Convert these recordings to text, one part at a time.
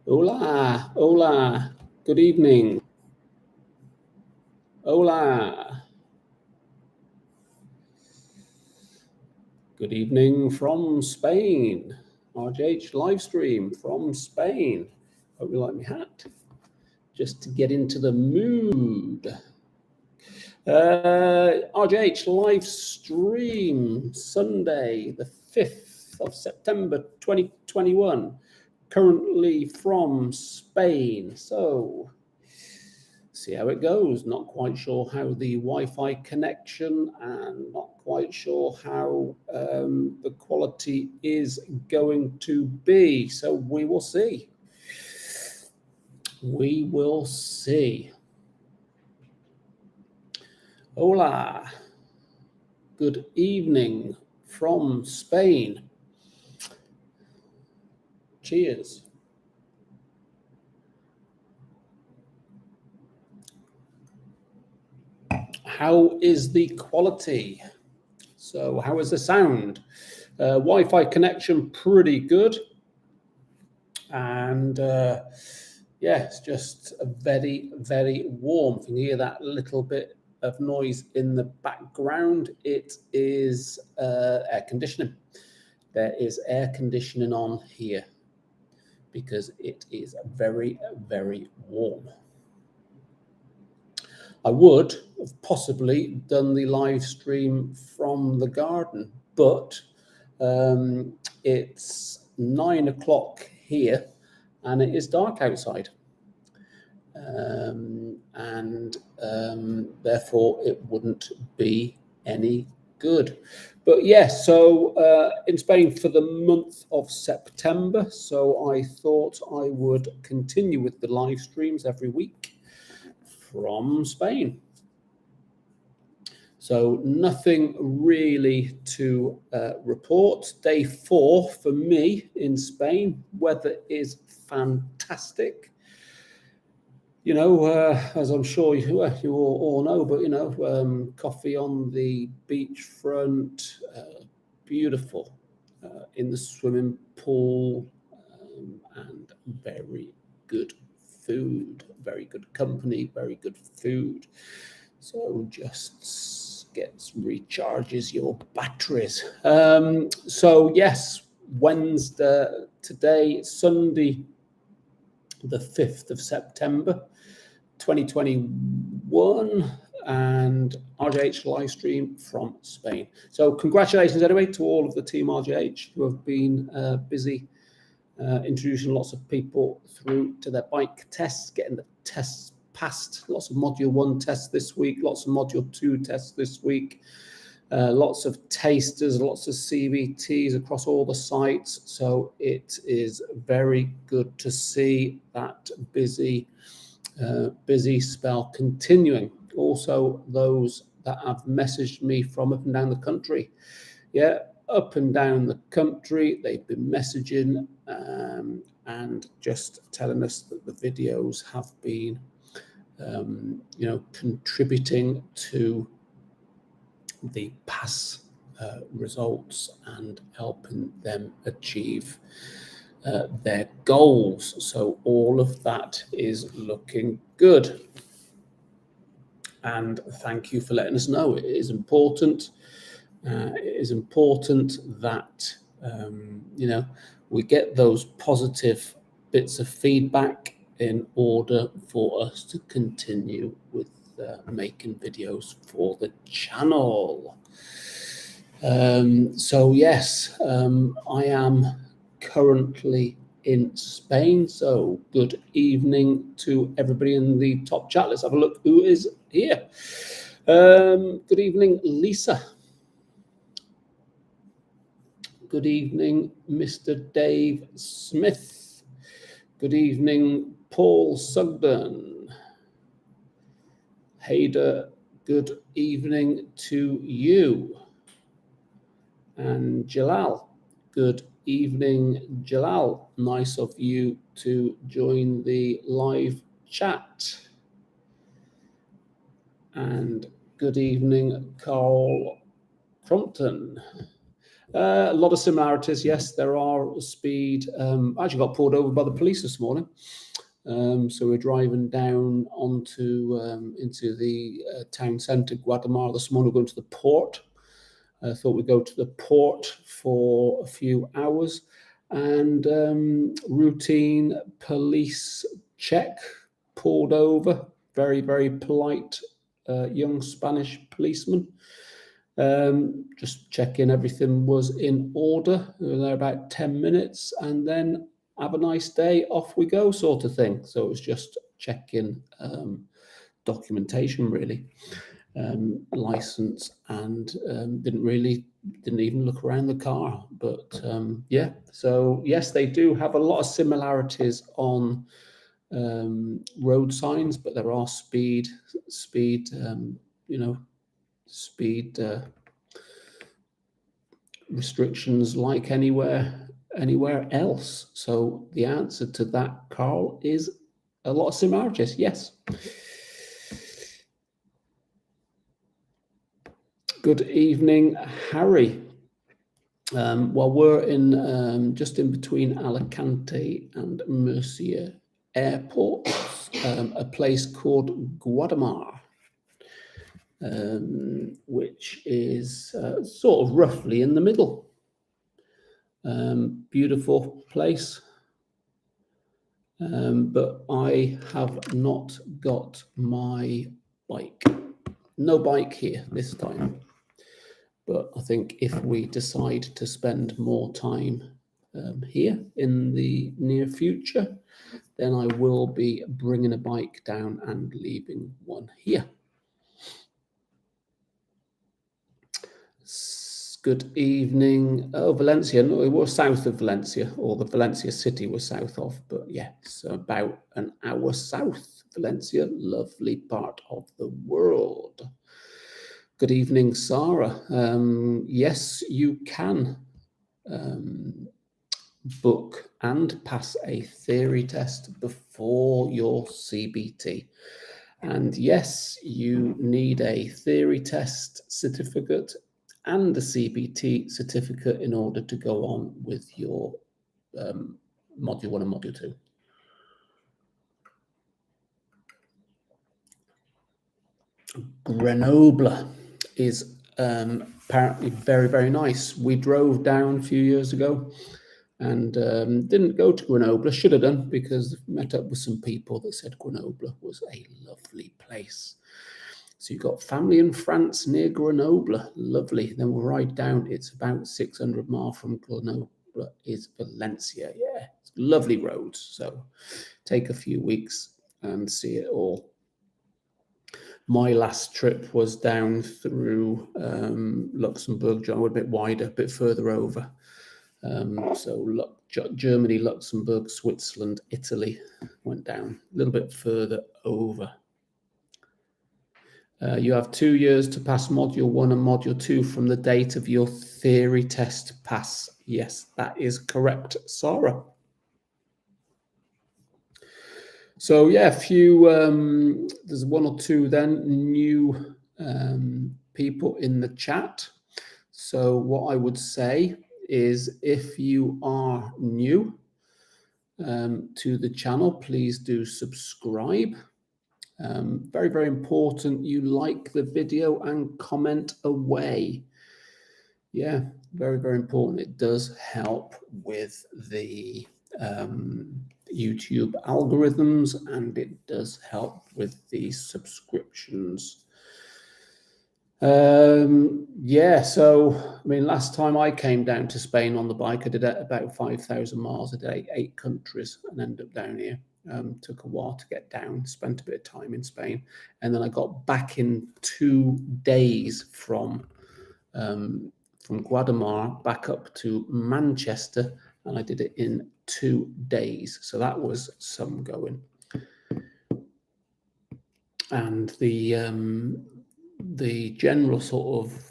Hola, hola, good evening. Hola. Good evening from Spain. RJH live stream from Spain. Hope you like my hat. Just to get into the mood. RJH live stream Sunday, the 5th of September 2021. Currently from Spain. So see how it goes. Not quite sure how the Wi-Fi connection and not quite sure how the quality is going to be. So we will see. We will see. Hola. Good evening from Spain. Cheers. How is the quality? So how is the sound? Wi-Fi connection pretty good. And yeah, it's just a very, very warm. If you hear that little bit of noise in the background, it is air conditioning. There is air conditioning on here because it is very, very warm. I would have possibly done the live stream from the garden, but it's 9 o'clock here and it is dark outside. Therefore it wouldn't be any good. But yes, so in Spain for the month of September, so I thought I would continue with the live streams every week from Spain. So nothing really to report. Day 4 for me in Spain. Weather is fantastic. You know, as I'm sure you all know, but you know, coffee on the beachfront, beautiful, in the swimming pool, and very good food, very good company, very good food. So just recharges your batteries. So yes, Wednesday, today, Sunday, the 5th of September, 2021, and RJH live stream from Spain. So congratulations anyway to all of the team RJH who have been busy introducing lots of people through to their bike tests, getting the tests passed. Lots of module 1 tests this week, lots of module 2 tests this week, lots of tasters, lots of CBTs across all the sites. So it is very good to see that busy spell continuing. Also, those that have messaged me from up and down the country, yeah, up and down the country, they've been messaging and just telling us that the videos have been you know, contributing to the pass results and helping them achieve their goals. So all of that is looking good. And thank you for letting us know. It is important. It is important that you know, we get those positive bits of feedback in order for us to continue with making videos for the channel. So yes, I am currently in Spain. So good evening to everybody in the top chat. Let's have a look who is here. Good evening, Lisa. Good evening, Mr. Dave Smith. Good evening, Paul Sugden. Hader, good evening to you. And Jalal, good evening, Jalal. Nice of you to join the live chat. And good evening, Carl Crompton. A lot of similarities, yes. There are speed. I actually got pulled over by the police this morning. So we're driving down onto into the town centre, Guatemala this morning. We're going to the port. I thought we'd go to the port for a few hours and routine police check, pulled over, very, very polite young Spanish policeman. Just checking everything was in order. We were there about 10 minutes and then have a nice day, off we go sort of thing. So it was just checking documentation really, license, and didn't even look around the car. But yeah, so yes, they do have a lot of similarities on road signs, but there are speed restrictions like anywhere else. So the answer to that, Carl, is a lot of similarities. Yes. Good evening, Harry. Well, we're in just in between Alicante and Murcia airports, a place called Guatemala, which is sort of roughly in the middle. Beautiful place, but I have not got my bike. No bike here this time. But I think if we decide to spend more time here in the near future, then I will be bringing a bike down and leaving one here. Good evening. Oh, Valencia. No, it was south of Valencia, or the Valencia city was south of, but yeah, it's about an hour south. Valencia, lovely part of the world. Good evening, Sarah. Yes, you can book and pass a theory test before your CBT. And yes, you need a theory test certificate and a CBT certificate in order to go on with your Module 1 and Module 2. Grenoble is apparently very, very nice. We drove down a few years ago and didn't go to Grenoble. Should have done, because I met up with some people that said Grenoble was a lovely place. So you've got family in France near Grenoble, lovely. Then we'll ride down. It's about 600 miles from Grenoble is Valencia. Yeah, it's lovely roads. So take a few weeks and see it all. My last trip was down through Luxembourg, a bit wider, a bit further over. So Germany, Luxembourg, Switzerland, Italy, went down a little bit further over. You have 2 years to pass Module 1 and Module 2 from the date of your theory test pass. Yes, that is correct, Sarah. So yeah, there's one or two then new people in the chat. So what I would say is, if you are new to the channel, please do subscribe. Very, very important you like the video and comment away. Yeah, very, very important. It does help with the YouTube algorithms, and it does help with the subscriptions. Yeah, so I mean, last time I came down to Spain on the bike, I did about 5,000 miles a day, 8 countries, and ended up down here. Took a while to get down, spent a bit of time in Spain, and then I got back in 2 days from Guatemala back up to Manchester, and I did it in 2 days. So that was some going. And the general sort of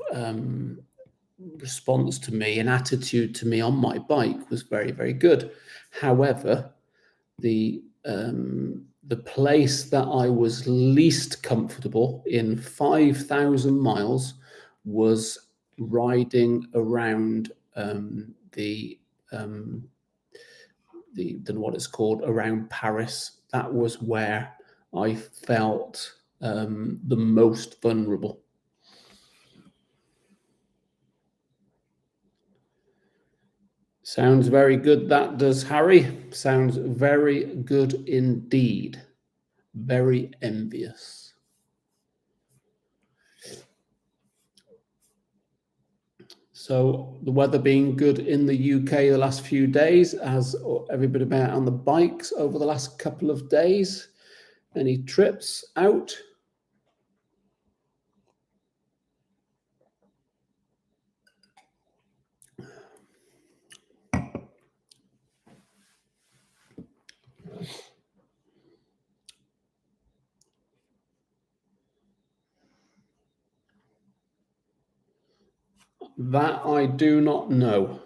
response to me and attitude to me on my bike was very, very good. However, the place that I was least comfortable in 5,000 miles was riding around don't know what it's called, around Paris. That was where I felt the most vulnerable. Sounds very good, that does, Harry. Sounds very good indeed. Very envious. So the weather being good in the UK the last few days, has everybody been out on the bikes over the last couple of days? Any trips out? That I do not know.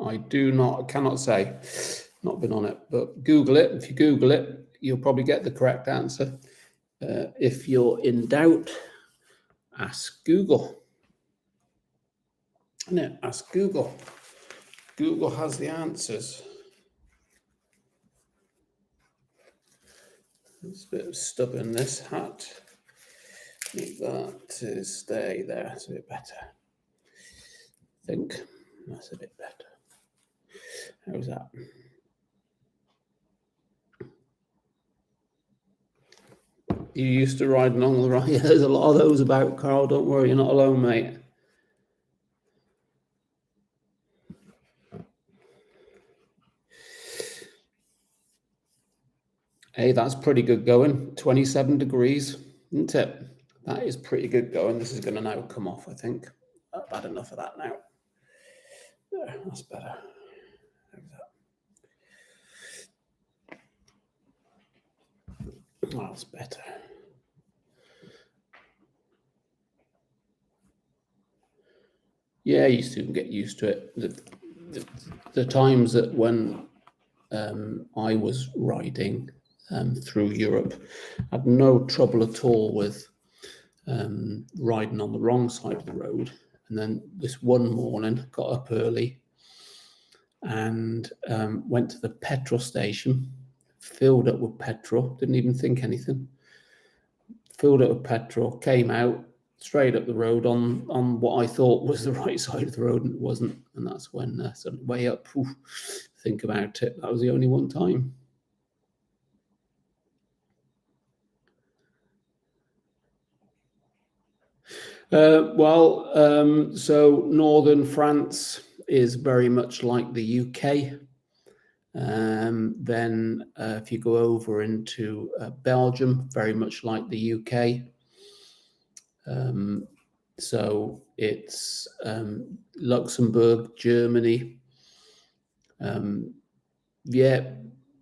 I cannot say. Not been on it, but Google it. If you Google it, you'll probably get the correct answer. If you're in doubt, ask Google. No, ask Google. Google has the answers. It's a bit of stubborn, this hat. Need that to stay there. It's a bit better. I think that's a bit better. How's that? You used to ride along the right. Yeah, there's a lot of those about, Carl. Don't worry, you're not alone, mate. Hey, that's pretty good going. 27 degrees, isn't it? That is pretty good going. This is going to now come off, I think. I've had enough of that now. There, that's better. That's better. Yeah, you soon get used to it. The times that when I was riding through Europe, I had no trouble at all with riding on the wrong side of the road. And then this one morning, got up early and went to the petrol station, filled up with petrol, didn't even think anything. Filled up with petrol, came out straight up the road on what I thought was the right side of the road, and it wasn't. And that's when suddenly way up, think about it. That was the only one time. So northern France is very much like the UK. Then if you go over into Belgium, very much like the UK. So it's Luxembourg, Germany. Yeah,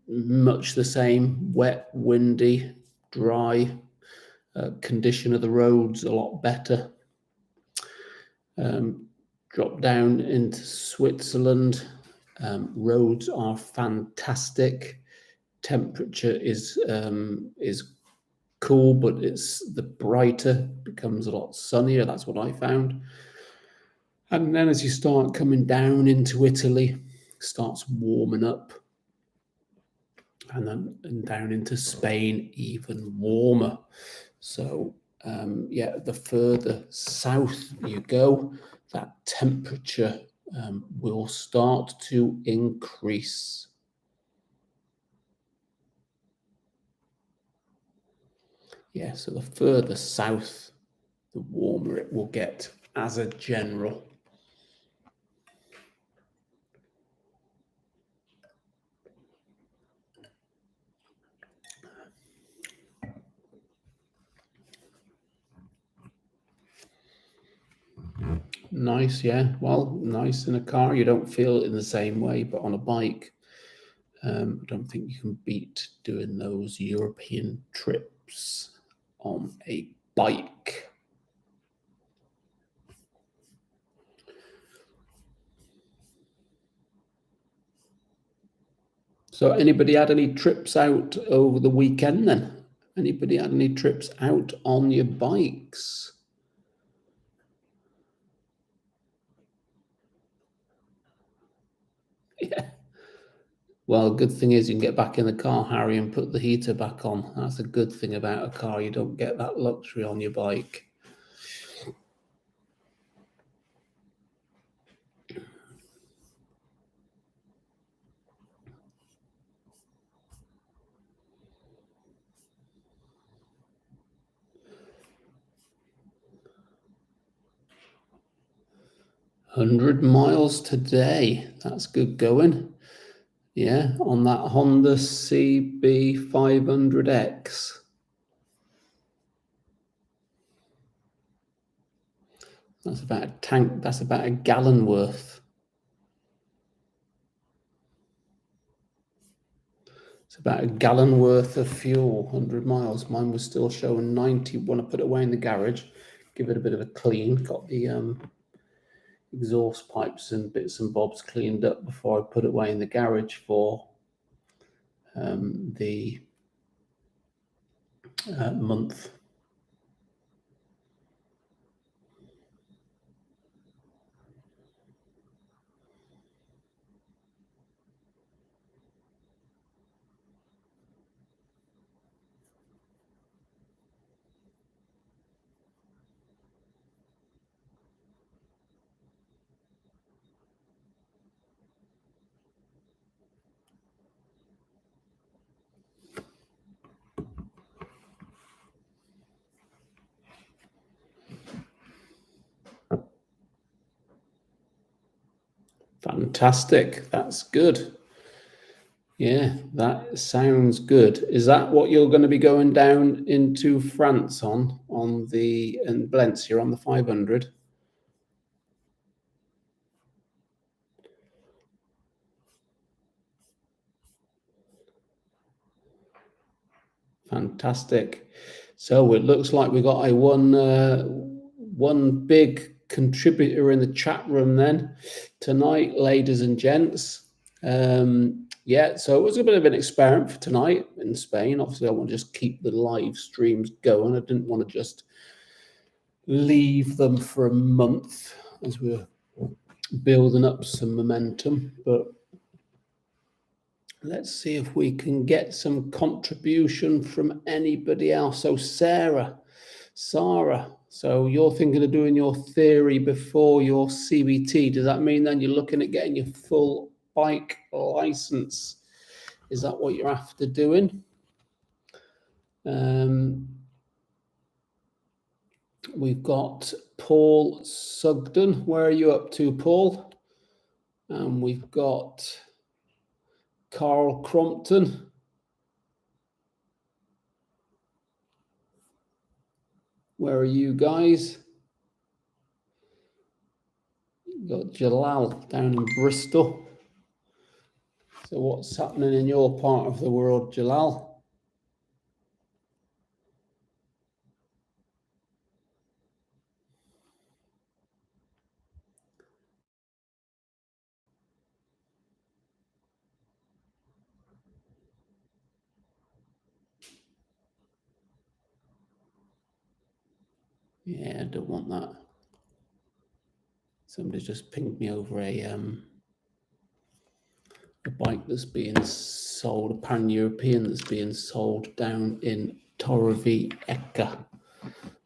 much the same. Wet, windy, dry. Condition of the roads a lot better. Drop down into Switzerland. Roads are fantastic. Temperature is cool, but it's the brighter, becomes a lot sunnier. That's what I found. And then as you start coming down into Italy, it starts warming up. And then down into Spain, even warmer. So yeah, the further south you go, that temperature will start to increase. Yeah, so the further south, the warmer it will get as a general. Nice, yeah. Well, nice in a car. You don't feel it in the same way, but on a bike, I don't think you can beat doing those European trips on a bike. So anybody had any trips out over the weekend then? Anybody had any trips out on your bikes? Yeah. Well, good thing is you can get back in the car, Harry, and put the heater back on. That's a good thing about a car. You don't get that luxury on your bike. $100 today. That's good going. Yeah, on that Honda CB500X. That's about a tank. That's about a gallon worth. It's about a gallon worth of fuel, 100 miles. Mine was still showing 90 when I put it away in the garage. Give it a bit of a clean. Got the exhaust pipes and bits and bobs cleaned up before I put it away in the garage for the month. Fantastic. That's good. Yeah, that sounds good. Is that what you're going to be going down into France on the in Valencia on the 500? Fantastic. So it looks like we got a one big contributor in the chat room then tonight, ladies and gents. Yeah, so it was a bit of an experiment for tonight in Spain. Obviously, I want to just keep the live streams going. I didn't want to just leave them for a month as we're building up some momentum, but let's see if we can get some contribution from anybody else. So Sarah, so you're thinking of doing your theory before your CBT. Does that mean then you're looking at getting your full bike license? Is that what you're after doing? We've got Paul Sugden. Where are you up to, Paul? And we've got Carl Crompton. Where are you guys? We've got Jalal down in Bristol. So what's happening in your part of the world, Jalal? Yeah, I don't want that. Somebody just pinged me over a bike that's being sold, a pan-European that's being sold down in Torrevieja.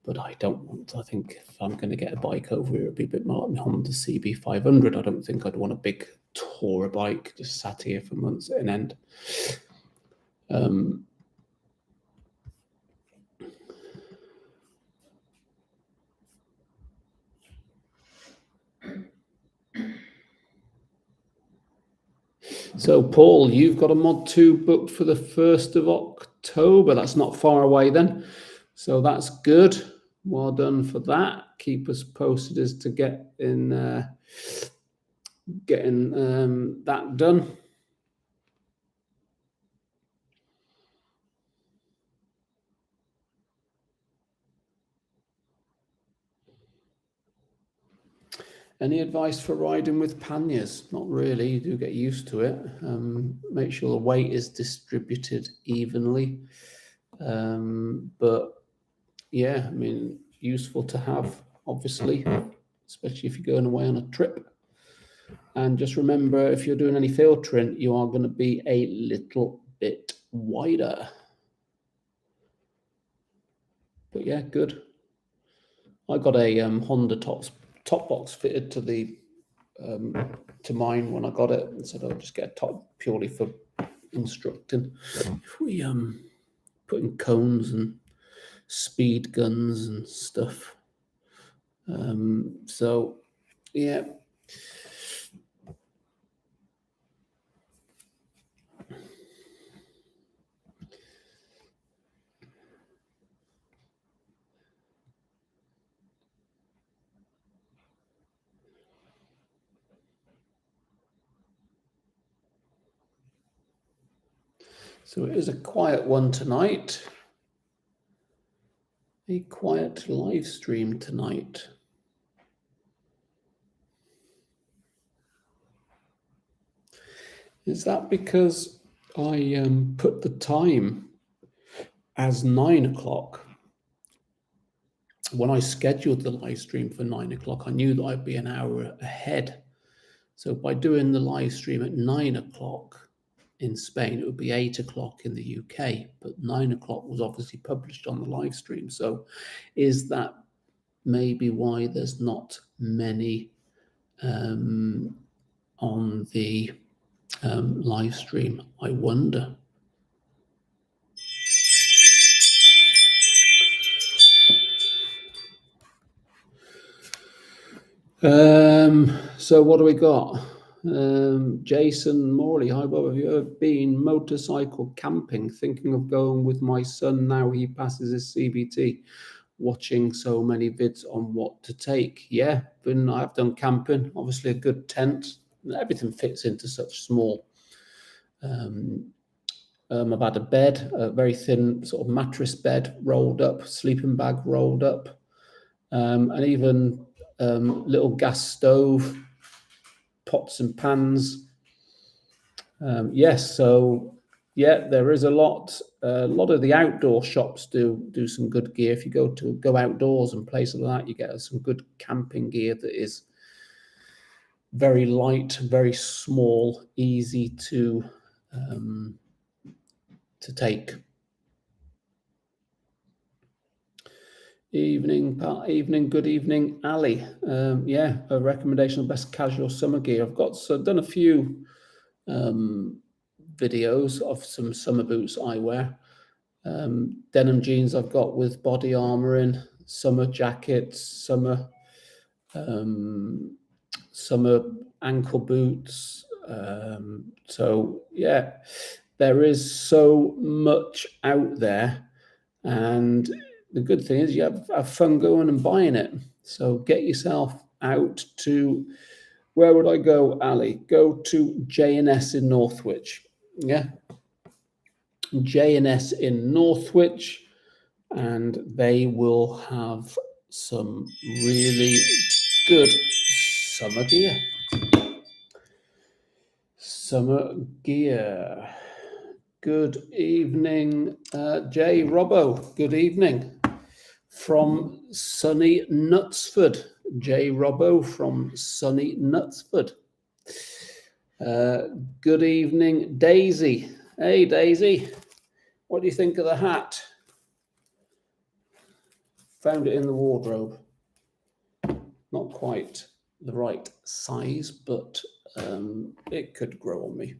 But I don't want, I think if I'm going to get a bike over here, it'd be a bit more like my Honda CB500. I don't think I'd want a big tourer bike just sat here for months at an end. So, Paul, you've got a Mod 2 booked for the 1st of October. That's not far away then. So that's good. Well done for that. Keep us posted as to getting that done. Any advice for riding with panniers? Not really. You do get used to it. Make sure the weight is distributed evenly. But yeah, I mean, useful to have, obviously, especially if you're going away on a trip. And just remember, if you're doing any filtering, you are going to be a little bit wider. But yeah, good. I got a Honda top box fitted to the to mine when I got it, and said I'll just get a top purely for instructing. If we put in cones and speed guns and stuff. So yeah. So it is a quiet one tonight. A quiet live stream tonight. Is that because I put the time as 9 o'clock? When I scheduled the live stream for 9 o'clock, I knew that I'd be an hour ahead. So by doing the live stream at 9 o'clock in Spain, it would be 8 o'clock in the UK, but 9 o'clock was obviously published on the live stream. So is that maybe why there's not many on the live stream? I wonder. So what do we got? Jason Morley, hi Bob, have you ever been motorcycle camping? Thinking of going with my son now he passes his CBT. Watching so many vids on what to take. Yeah, I've done camping, obviously a good tent. Everything fits into such small. I've had a bed, a very thin sort of mattress bed rolled up, sleeping bag rolled up, and even little gas stove, pots and pans. Yes, so yeah, there is a lot. A lot of the outdoor shops do some good gear. If you go outdoors and places like that, you get some good camping gear that is very light, very small, easy to take. Good evening, Ali. Yeah, a recommendation of best casual summer gear. I've done a few videos of some summer boots I wear. Denim jeans I've got with body armor in, summer jackets, summer ankle boots. So yeah, there is so much out there, and the good thing is you have fun going and buying it. So get yourself out to, where would I go, Ali? Go to J&S in Northwich. Yeah, J&S in Northwich, and they will have some really good summer gear. Good evening, Jay Robbo. Good evening from sunny Knutsford. Jay Robbo from sunny Knutsford. Good evening, Daisy. Hey, Daisy. What do you think of the hat? Found it in the wardrobe. Not quite the right size, but it could grow on me.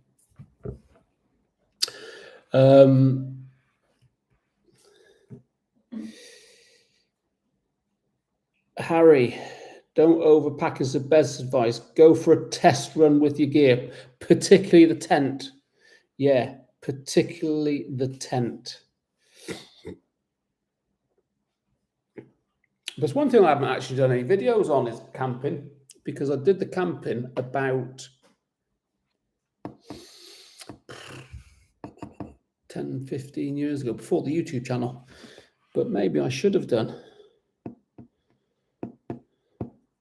Harry, don't overpack is the best advice. Go for a test run with your gear, particularly the tent. Yeah, particularly the tent. There's one thing I haven't actually done any videos on is camping, because I did the camping about 10, 15 years ago, before the YouTube channel, but maybe I should have done.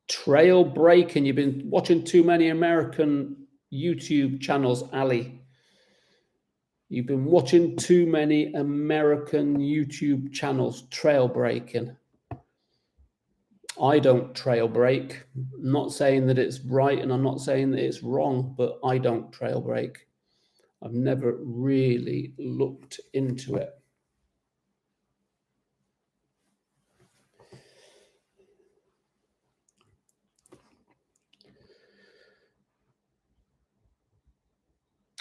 Trail breaking. You've been watching too many American YouTube channels, Ali. You've been watching too many American YouTube channels, trail breaking. I don't trail brake. I'm not saying that it's right, and I'm not saying that it's wrong, but I don't trail brake. I've never really looked into it.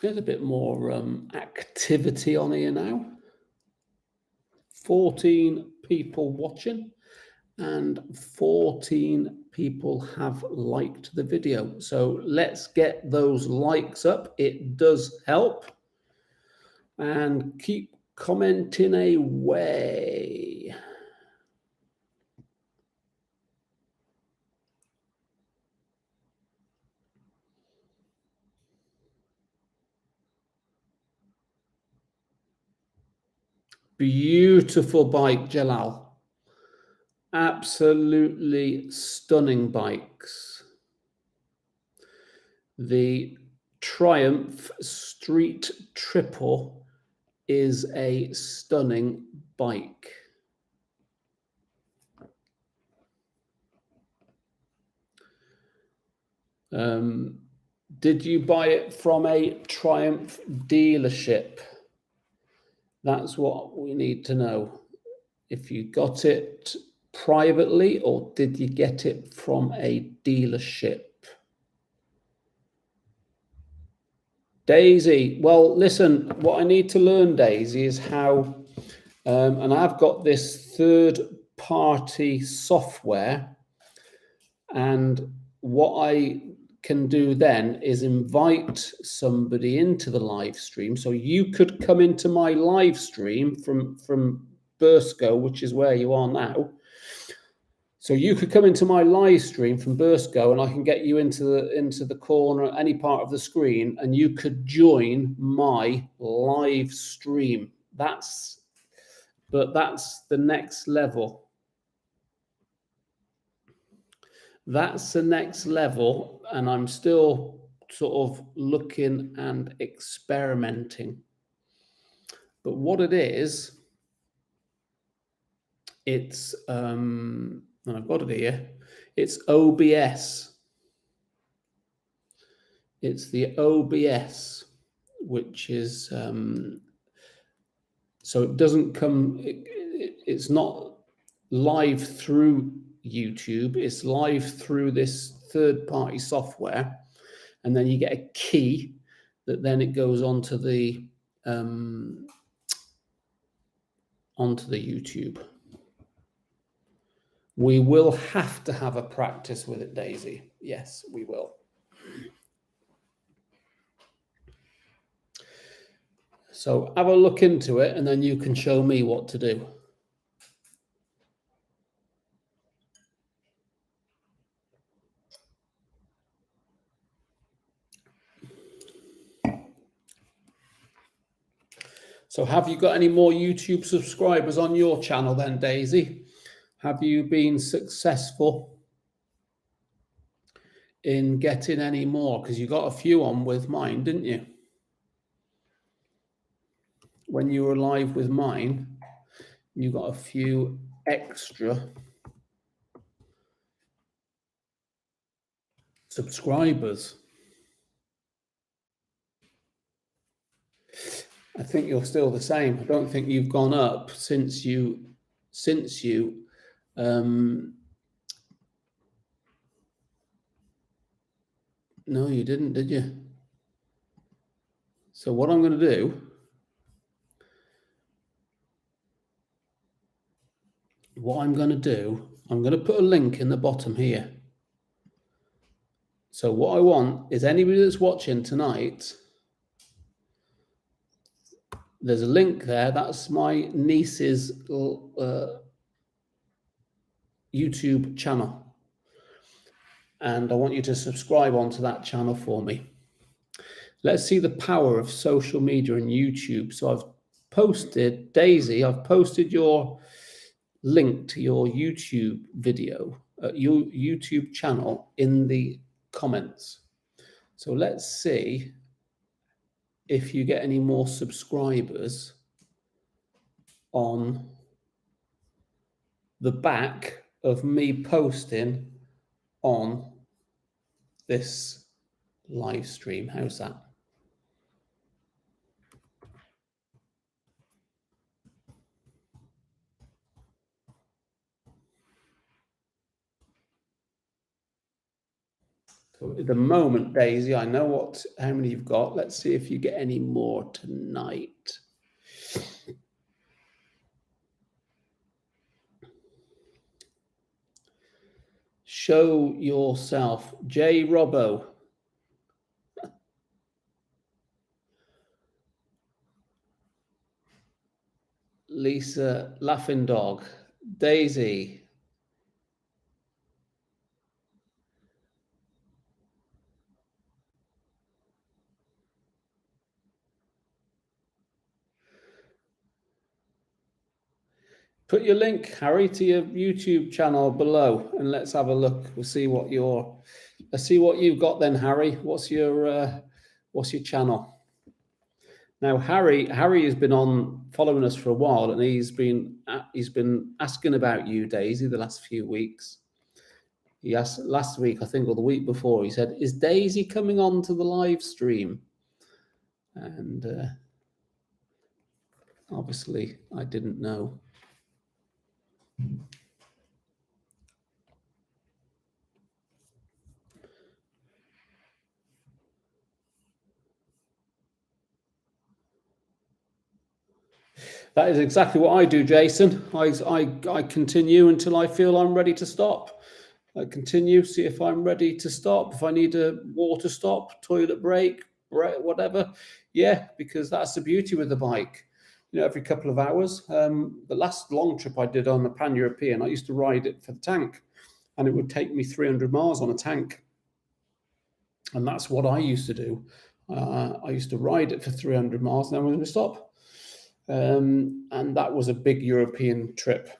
There's a bit more activity on here now. 14 people watching and 14 people have liked the video. So let's get those likes up. It does help. And keep commenting away. Beautiful bike, Jalal. Absolutely stunning bikes. The Triumph Street Triple is a stunning bike. Did you buy it from a Triumph dealership? That's what we need to know. If you got it privately or did you get it from a dealership? Daisy, well, listen, what I need to learn, Daisy, is how, and I've got this third-party software, and what I can do then is invite somebody into the live stream. So you could come into my live stream from Bursco, which is where you are now. So you could come into my live stream from Bursco, and I can get you into the corner, any part of the screen, and you could join my live stream. That's the next level. That's the next level, and I'm still sort of looking and experimenting. But what it is, it's and I've got it here. It's OBS. It's the OBS, which is so it doesn't come. It's not live through YouTube. It's live through this third-party software, and then you get a key that then it goes onto the YouTube. We will have to have a practice with it, Daisy. Yes, we will. So have a look into it, and then you can show me what to do. So have you got any more YouTube subscribers on your channel then, Daisy? Have you been successful in getting any more? Because you got a few on with mine, didn't you? When you were live with mine, you got a few extra subscribers. I think you're still the same. I don't think you've gone up since you no, you didn't, did you? So what I'm going to do, I'm going to put a link in the bottom here. So what I want is anybody that's watching tonight, there's a link there. That's my niece's YouTube channel. And I want you to subscribe onto that channel for me. Let's see the power of social media and YouTube. So I've posted, Daisy, I've posted your link to your YouTube video, your YouTube channel in the comments. So let's see if you get any more subscribers on the back of me posting on this live stream. How's that? So at the moment, Daisy, I know how many you've got. Let's see if you get any more tonight. Show yourself. J. Robbo. Lisa Laughing Dog. Daisy. Put your link, Harry, to your YouTube channel below, and let's have a look. We'll see what let's see what you've got then, Harry. What's your channel? Now, Harry has been on following us for a while, and he's been asking about you, Daisy, the last few weeks. He asked last week, I think, or the week before. He said, "Is Daisy coming on to the live stream?" And obviously, I didn't know. That is exactly what I do, Jason. I continue until I feel I'm ready to stop. I continue, see if I'm ready to stop. If I need a water stop, toilet break, whatever. Yeah, because that's the beauty with the bike. You know, every couple of hours. The last long trip I did on the Pan-European, I used to ride it for the tank, and it would take me 300 miles on a tank. And that's what I used to do. I used to ride it for 300 miles, and then we're going to stop. And that was a big European trip.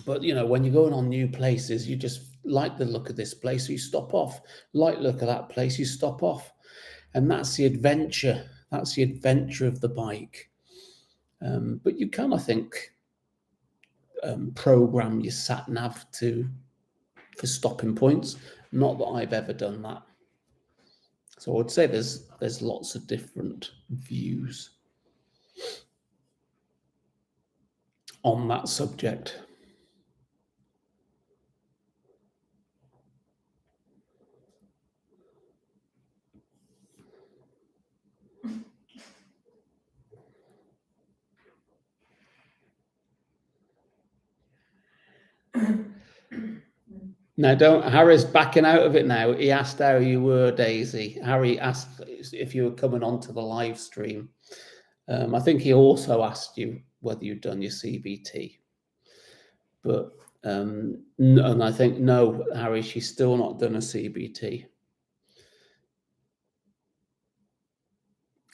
But, you know, when you're going on new places, you just like the look of this place, so you stop off. Like the look of that place, you stop off. And that's the adventure. That's the adventure of the bike. But you can, I think, program your sat nav for stopping points. Not that I've ever done that. So I would say there's lots of different views on that subject. Now, Harry's backing out of it now. He asked how you were, Daisy. Harry asked if you were coming on to the live stream. I think he also asked you whether you'd done your CBT. But, and I think, no, Harry, she's still not done a CBT.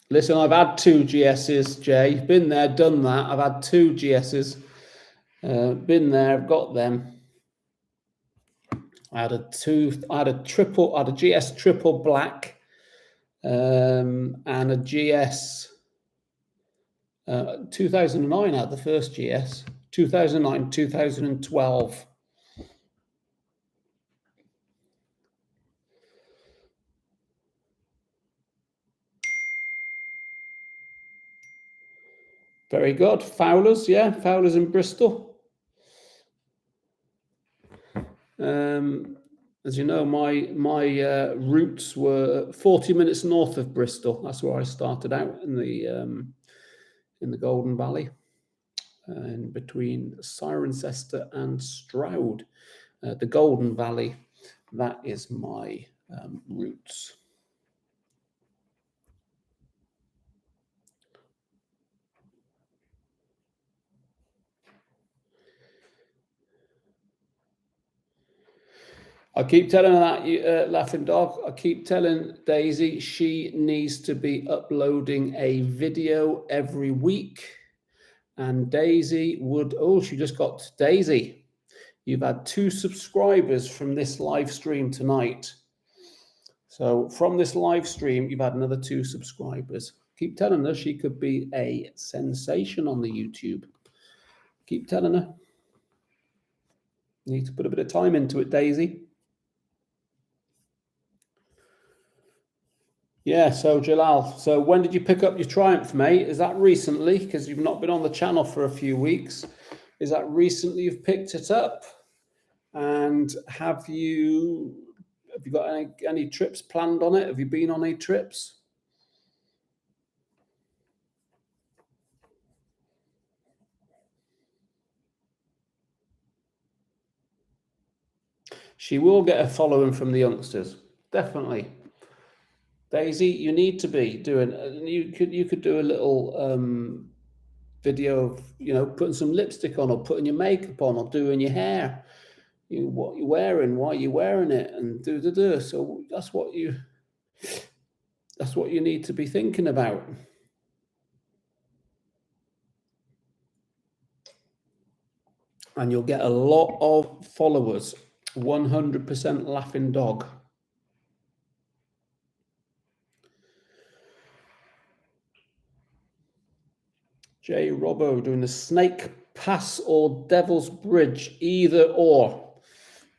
Listen, I've had 2 GSs, Jay. Been there, done that. I've had 2 GSs. Been there, got them. I had a GS triple black, and a GS 2009. I had the first GS. 2009, 2012. Very good. Fowlers, yeah, Fowlers in Bristol. As you know, my roots were 40 minutes north of Bristol. That's where I started out in the Golden Valley, in between Cirencester and Stroud. The Golden Valley, that is my roots. I keep telling her that, Laughing Dog. I keep telling Daisy she needs to be uploading a video every week. And Daisy would, she just got Daisy. You've had 2 subscribers from this live stream tonight. So from this live stream, you've had another 2 subscribers. Keep telling her she could be a sensation on the YouTube. Keep telling her. You need to put a bit of time into it, Daisy. Yeah, so Jalal, so when did you pick up your Triumph, mate? Is that recently? Because you've not been on the channel for a few weeks. Is that recently you've picked it up? And have you got any trips planned on it? Have you been on any trips? She will get a following from the youngsters, definitely. Daisy, you need to be doing. You could do a little video of putting some lipstick on, or putting your makeup on, or doing your hair. What you're wearing, why you're wearing it, and do. So that's what you need to be thinking about. And you'll get a lot of followers. 100% laughing dog. J. Robbo doing the Snake Pass or Devil's Bridge, either or.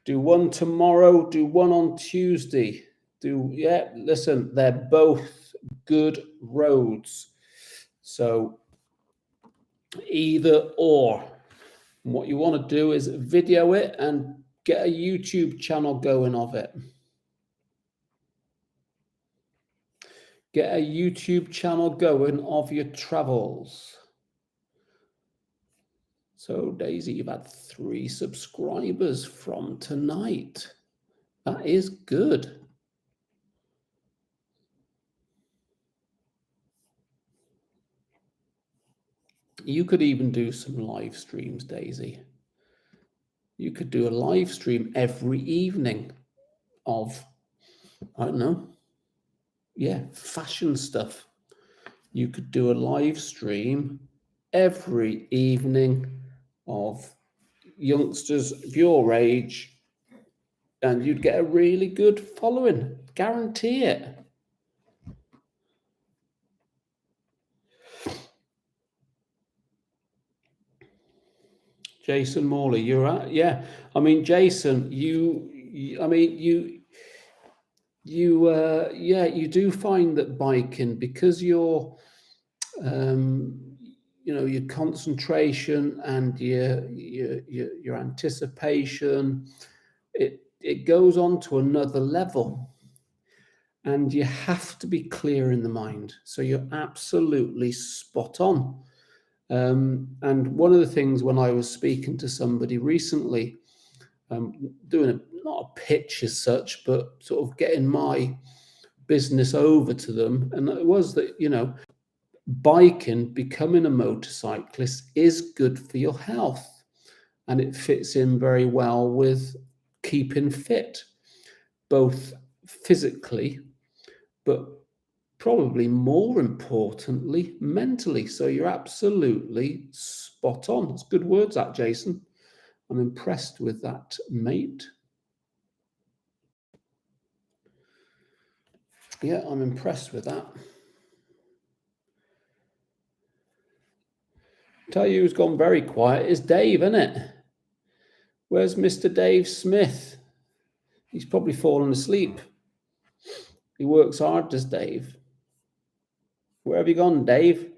Do one tomorrow, do one on Tuesday. Listen, they're both good roads. So either or. And what you want to do is video it and get a YouTube channel going of it. Get a YouTube channel going of your travels. So Daisy, you've had 3 subscribers from tonight. That is good. You could even do some live streams, Daisy. You could do a live stream every evening of, I don't know, fashion stuff. You could do a live stream every evening of youngsters of your age, and you'd get a really good following. Guarantee it. Jason Morley, you're at, yeah. I mean, Jason, you do find that biking, because your your concentration and your anticipation, it goes on to another level, and you have to be clear in the mind. So you're absolutely spot on. And one of the things, when I was speaking to somebody recently, doing not a pitch as such, but sort of getting my business over to them, and it was that, biking, becoming a motorcyclist is good for your health, and it fits in very well with keeping fit, both physically, but probably more importantly, mentally. So you're absolutely spot on. It's good words, that, Jason. I'm impressed with that, mate. Yeah, I'm impressed with that. Tell you who's gone very quiet is Dave, isn't it? Where's Mr. Dave Smith? He's probably fallen asleep. He works hard, does Dave. Where have you gone, Dave?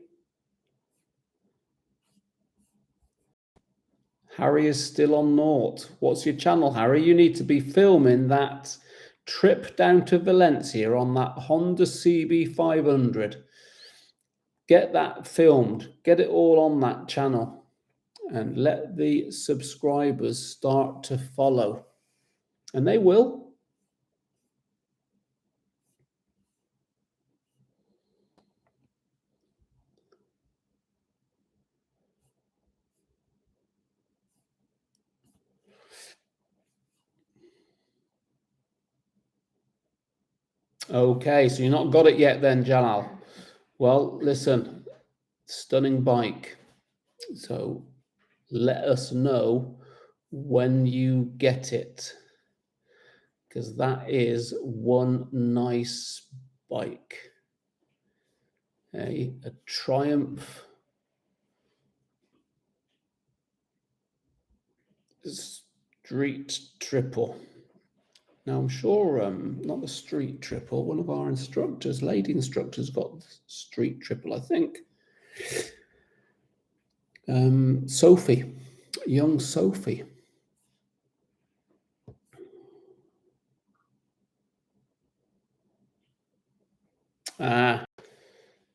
Harry is still on naught. What's your channel, Harry? You need to be filming that trip down to Valencia on that Honda CB500. Get that filmed. Get it all on that channel. And let the subscribers start to follow. And they will. Okay, so you've not got it yet then, Jalal. Well, listen, stunning bike. So let us know when you get it, because that is one nice bike. A Triumph street triple. Now, I'm sure not the street triple, one of our instructors, lady instructors, got the street triple, I think. Sophie, young Sophie.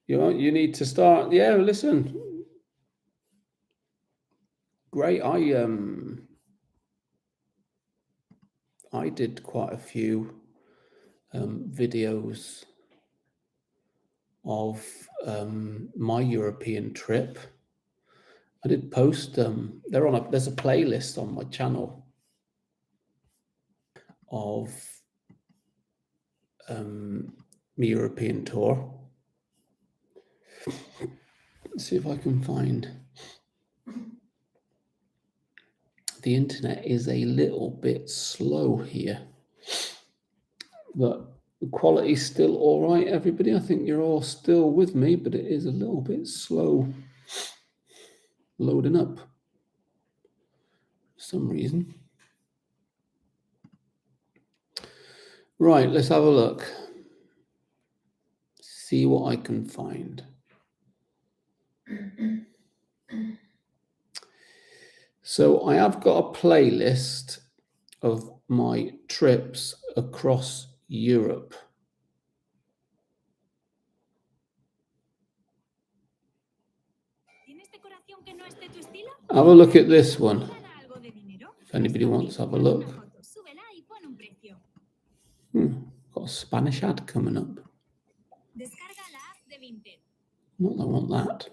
You need to start. Yeah, listen. Great. I did quite a few videos of my European trip. I did post them. There's a playlist on my channel of my European tour. Let's see if I can find. The internet is a little bit slow here, but the quality's still all right, everybody. I think you're all still with me, but it is a little bit slow loading up for some reason. Right, let's have a look. See what I can find. So I have got a playlist of my trips across Europe. Have a look at this one. If anybody wants to have a look. Got a Spanish ad coming up. Not that I want that.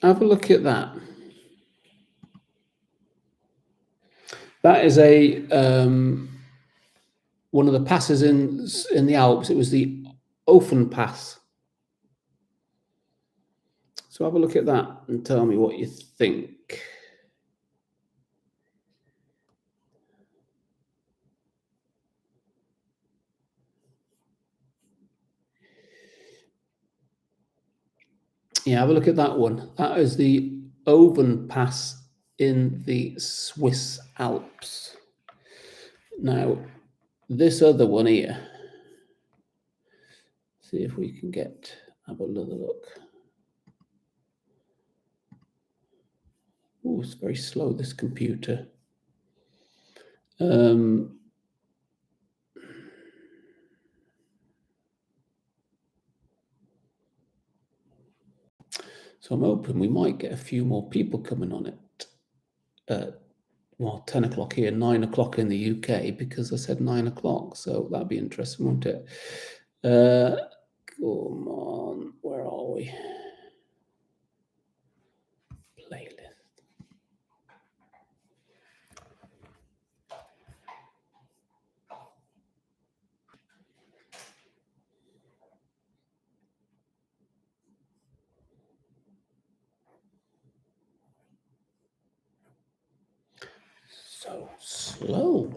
Have a look at that. That is a one of the passes in the Alps. It was the Ofen Pass. So have a look at that and tell me what you think. Yeah, have a look at that one. That is the Oven Pass in the Swiss Alps. Now, this other one here, see if we can have another look. Oh, it's very slow, this computer. So I'm hoping we might get a few more people coming on it. Well, 10 o'clock here, 9 o'clock in the UK, because I said 9 o'clock. So that'd be interesting, won't it? Come on, where are we? Playlist. So slow.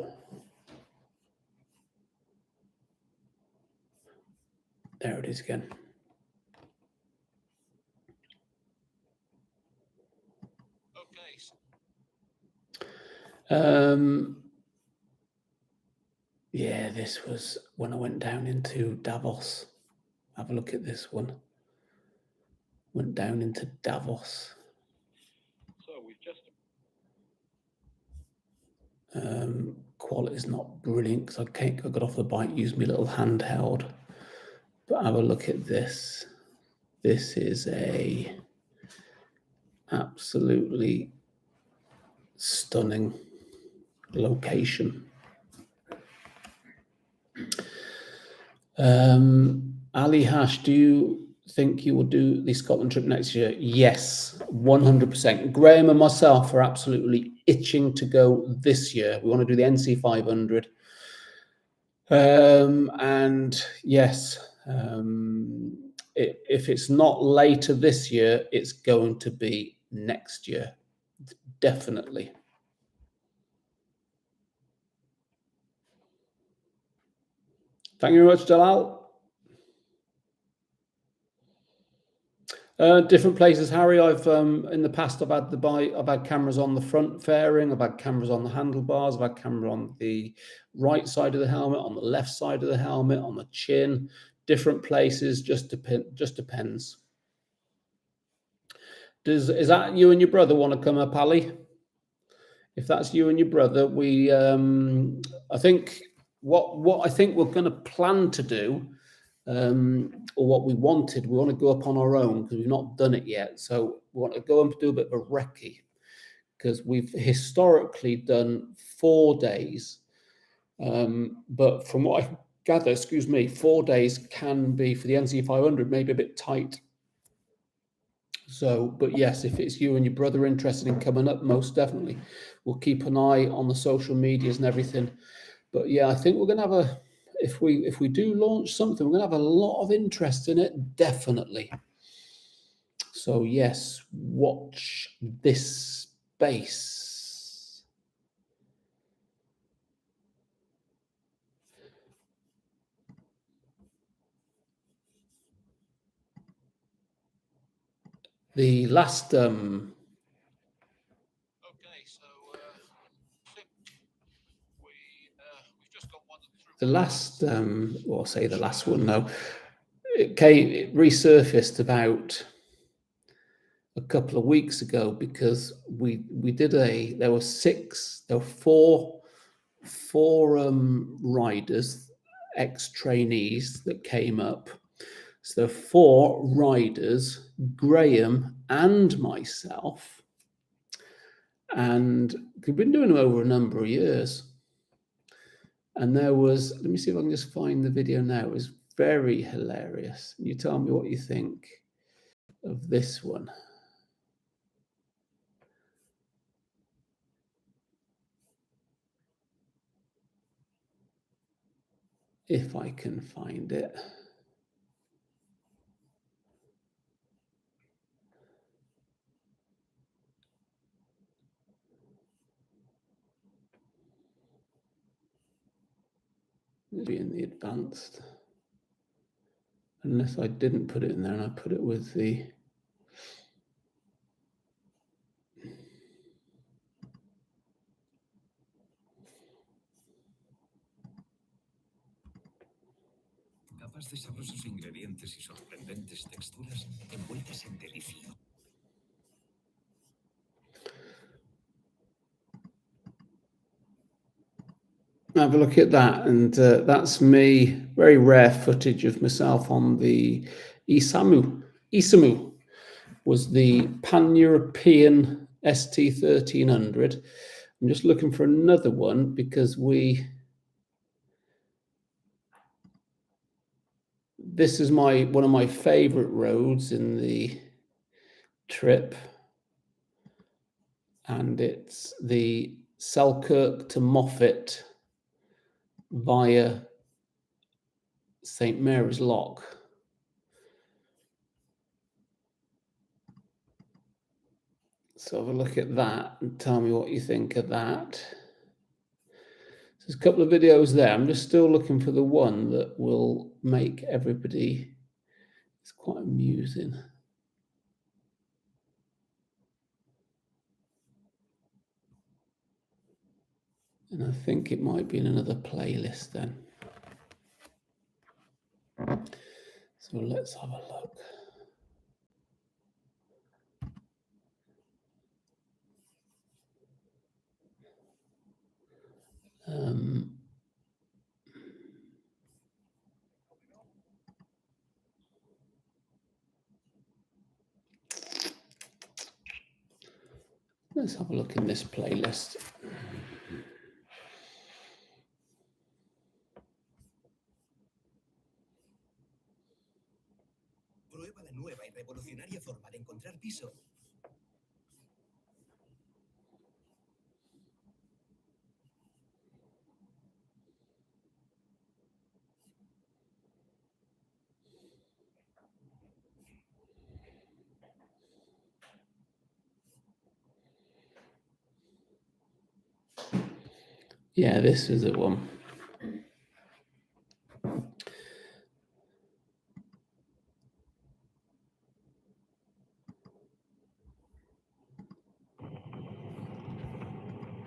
There it is again. Yeah, this was when I went down into Davos. Have a look at this one. Went down into Davos. So we've just quality's not brilliant because I got off the bike, used my little handheld. But have a look at this. This is a absolutely stunning location. Ali Hash, do you think you will do the Scotland trip next year? Yes, 100%. Graham and myself are absolutely itching to go this year. We want to do the NC 500. And yes, if it's not later this year, it's going to be next year. Definitely. Thank you very much, Dalal. Different places, Harry. I've in the past I've had cameras on the front fairing, I've had cameras on the handlebars, I've had camera on the right side of the helmet, on the left side of the helmet, on the chin. Different places, just depends. Is that you and your brother want to come up, Ali? If that's you and your brother, we I think what I think we're going to plan to do, or what we want to go up on our own because we've not done it yet. So we want to go and do a bit of a recce because we've historically done 4 days, but from what I gather, 4 days can be for the NC 500 maybe a bit tight. So, but yes, if it's you and your brother interested in coming up, most definitely. We'll keep an eye on the social medias and everything. But yeah, I think we're going to have if we do launch something, we're going to have a lot of interest in it, definitely. So yes, watch this space. The last well, I'll say the last one now. It resurfaced about a couple of weeks ago because we did there were four riders, ex-trainees that came up. So there are 4 riders, Graham and myself, and we've been doing them over a number of years. And there was, let me see if I can just find the video now. It was very hilarious. You tell me what you think of this one. If I can find it. Maybe in the advanced. Unless I didn't put it in there and I put it with the... Capas de sabrosos ingredientes y sorprendentes texturas envueltas en delicioso. Have a look at that, and that's me. Very rare footage of myself on the Isamu. Isamu was the Pan-European ST1300. I'm just looking for another one because this is one of my favorite roads in the trip, and it's the Selkirk to Moffat via St. Mary's Lock. So have a look at that and tell me what you think of that. There's a couple of videos there. I'm just still looking for the one that will make everybody, it's quite amusing. And I think it might be in another playlist then. So let's have a look. Let's have a look in this playlist. Prueba la nueva y revolucionaria forma de encontrar piso. Yeah, this is the one.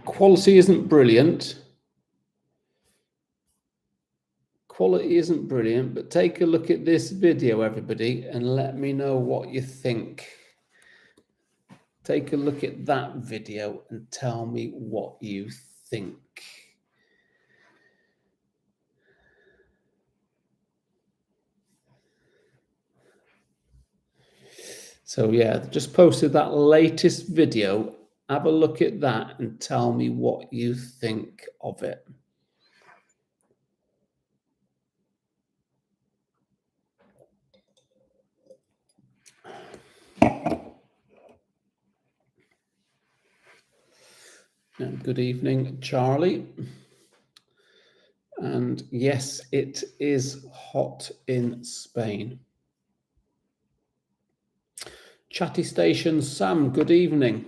Quality isn't brilliant. Quality isn't brilliant, but take a look at this video, everybody, and let me know what you think. Take a look at that video and tell me what you think. So yeah, just posted that latest video. Have a look at that and tell me what you think of it. And good evening, Charlie. And yes, it is hot in Spain. Chatty Station Sam, good evening.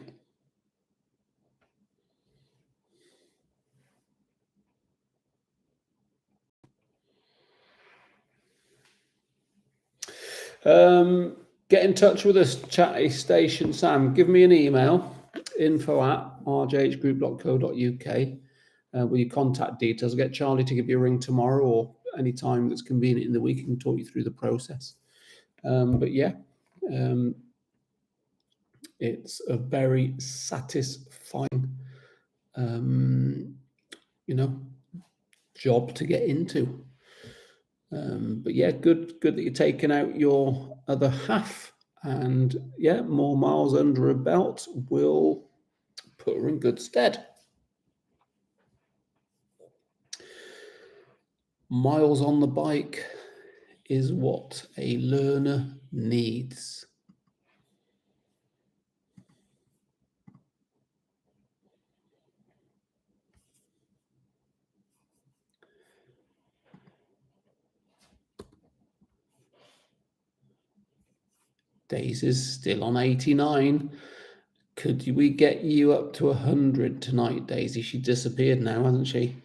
Get in touch with us, Chatty Station Sam. Give me an email, info@rjhgroup.co.uk with your contact details. I'll get Charlie to give you a ring tomorrow or any time that's convenient in the week and talk you through the process. But yeah, it's a very satisfying, job to get into. But yeah, good that you're taking out your other half, and yeah, more miles under her belt will put her in good stead. Miles on the bike is what a learner needs. Daisy's still on 89. Could we get you up to 100 tonight, Daisy? She disappeared now, hasn't she?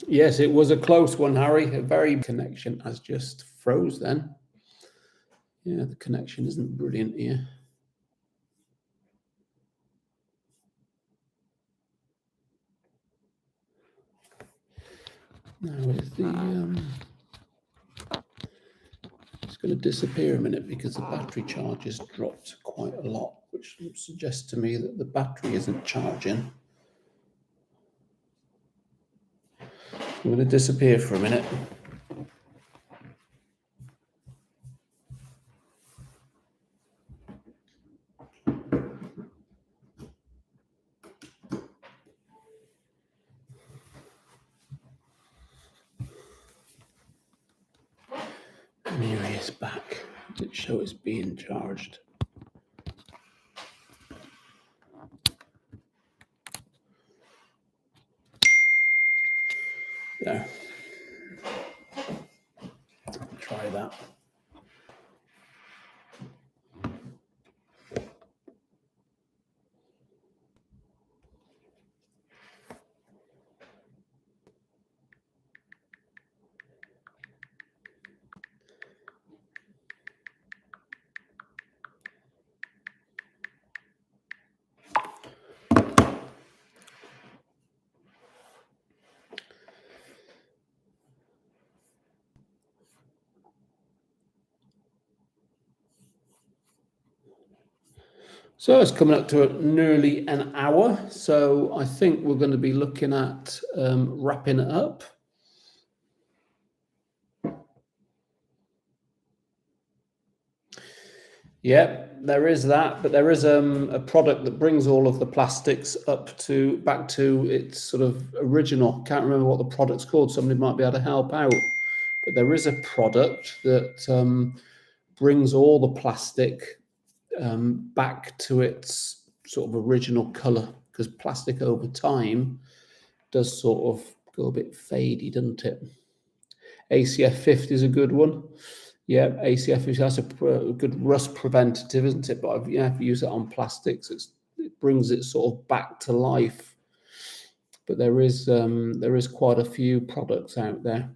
Yes, it was a close one, Harry. A very connection has just froze then. Yeah, the connection isn't brilliant here. Now is the it's going to disappear a minute because the battery charge has dropped quite a lot, which suggests to me that the battery isn't charging. I'm going to disappear for a minute. And here he is back. Does it show it's being charged? There. Try that. So it's coming up to nearly an hour. So I think we're going to be looking at wrapping it up. Yeah, there is that, but there is a product that brings all of the plastics back to its sort of original. Can't remember what the product's called. Somebody might be able to help out. But there is a product that brings all the plastic back to its sort of original color, because plastic over time does sort of go a bit fadey, doesn't it? ACF 50 is a good one. Yeah, ACF is that's a good rust preventative, isn't it? But if you use it on plastics, it brings it sort of back to life. But there is quite a few products out there.